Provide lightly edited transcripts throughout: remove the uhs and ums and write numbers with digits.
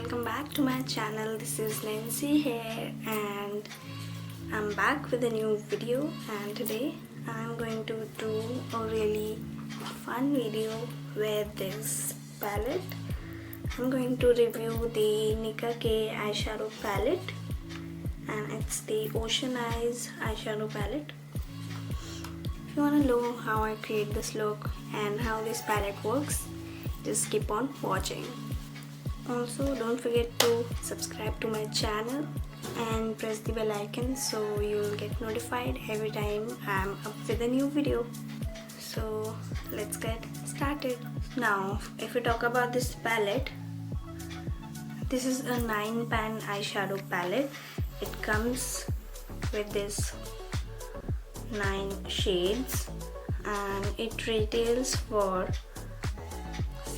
welcome back to my channel. This is Nancy here and I'm back with a new video, and today I'm going to do a really fun video with this palette. I'm going to review the Nicka eyeshadow palette, and it's the Ocean Eyes eyeshadow palette. If you want to know how I create this look and how this palette works, just keep on watching. Also, don't forget to subscribe to my channel and press the bell icon so you'll get notified every time I'm up with a new video. So let's get started. Now, if we talk about this palette, this is a 9-pan eyeshadow palette. It comes with this 9 shades and it retails for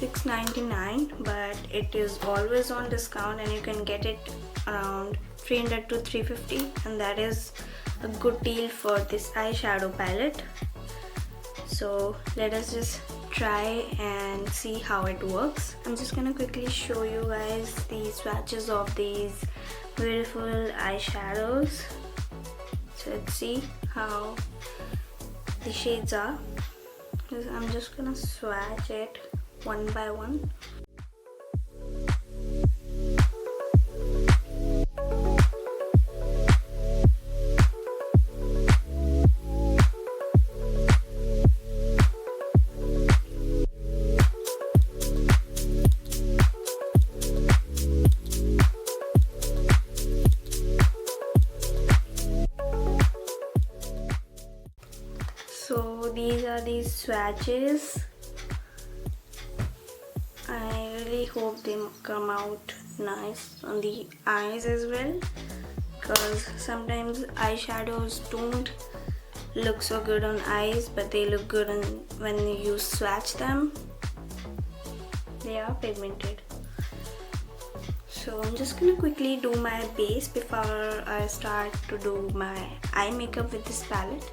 $6.99, but it is always on discount and you can get it around $300 to $350, and that is a good deal for this eyeshadow palette. So let us just try and see how it works. I'm just gonna quickly show you guys the swatches of these beautiful eyeshadows. So let's see how the shades are. I'm just gonna swatch it one by one. So these are the swatches. I really hope they come out nice on the eyes as well, because sometimes eyeshadows don't look so good on eyes, but they look good when you swatch them. They are pigmented. So I'm just gonna quickly do my base before I start to do my eye makeup with this palette.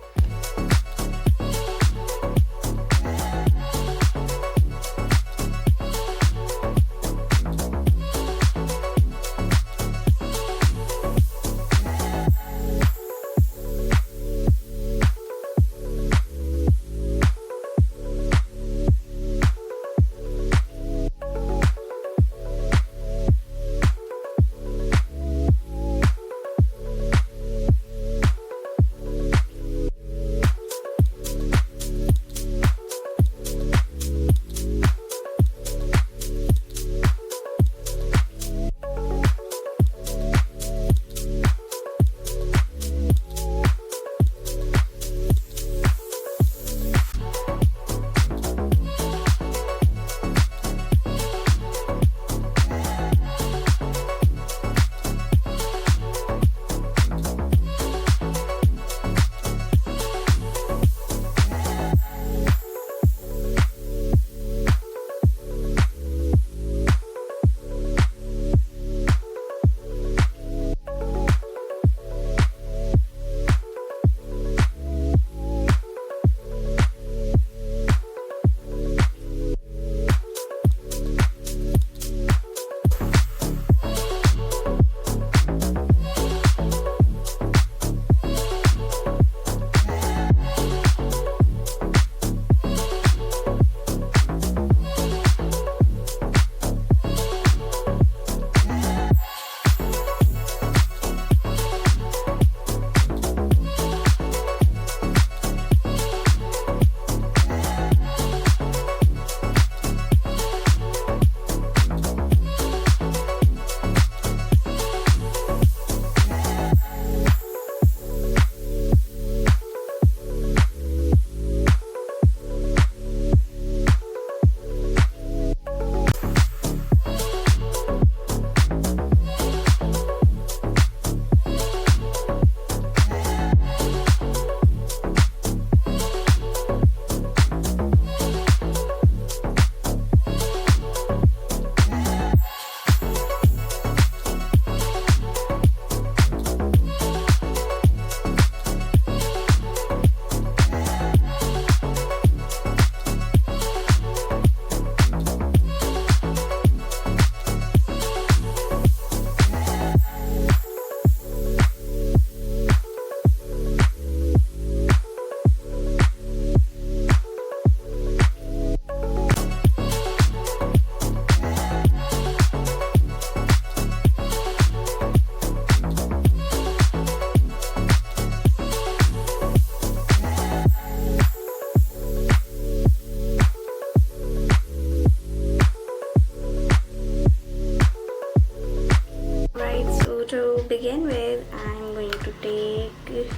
begin with, I'm going to take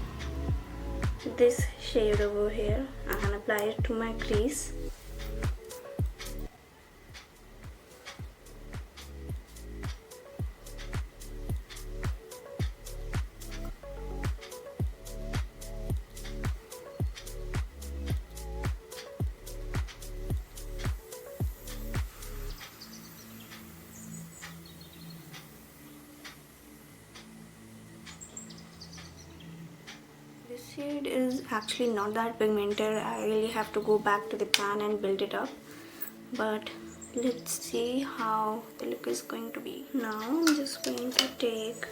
this shade over here and apply it to my crease. This shade is actually not that pigmented. I really have to go back to the pan and build it up, but let's see how the look is going to be. Now I'm just going to take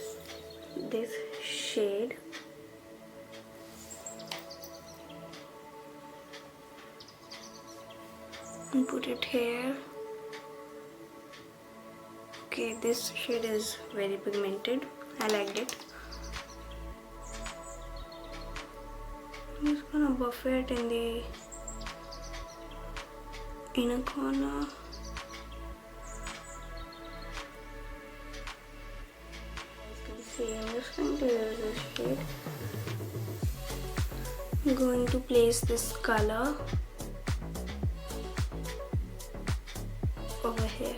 this shade and put it here. Okay, this shade is very pigmented. I liked it. I'm just gonna buff it in the inner corner. As you can see, I'm just going to use this shade. I'm going to place this color over here.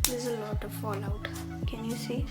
There's a lot of fallout. Can you see?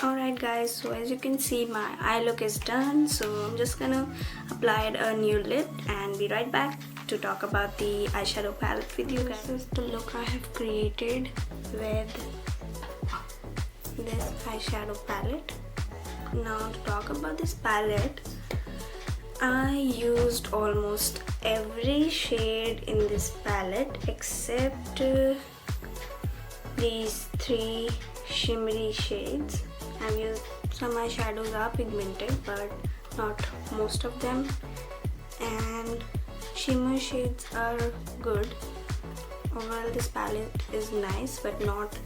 Alright guys, so as you can see my eye look is done, so I'm just gonna apply a new lid and be right back to talk about the eyeshadow palette with you guys. This is the look I have created with this eyeshadow palette. Now to talk about this palette, I used almost every shade in this palette except these 3 shimmery shades. I've used some eyeshadows are pigmented but not most of them, and shimmer shades are good. Overall this palette is nice but not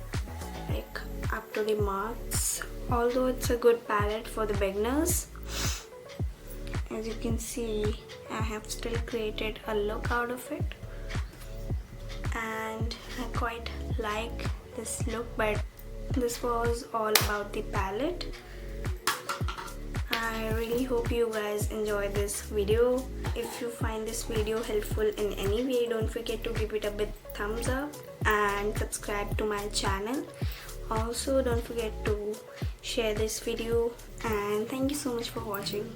like up to the marks, although it's a good palette for the beginners. As you can see, I have still created a look out of it and I quite like this look, but this was all about the palette. I really hope you guys enjoyed this video. If you find this video helpful in any way, don't forget to give it a big thumbs up and subscribe to my channel. Also don't forget to share this video, and thank you so much for watching.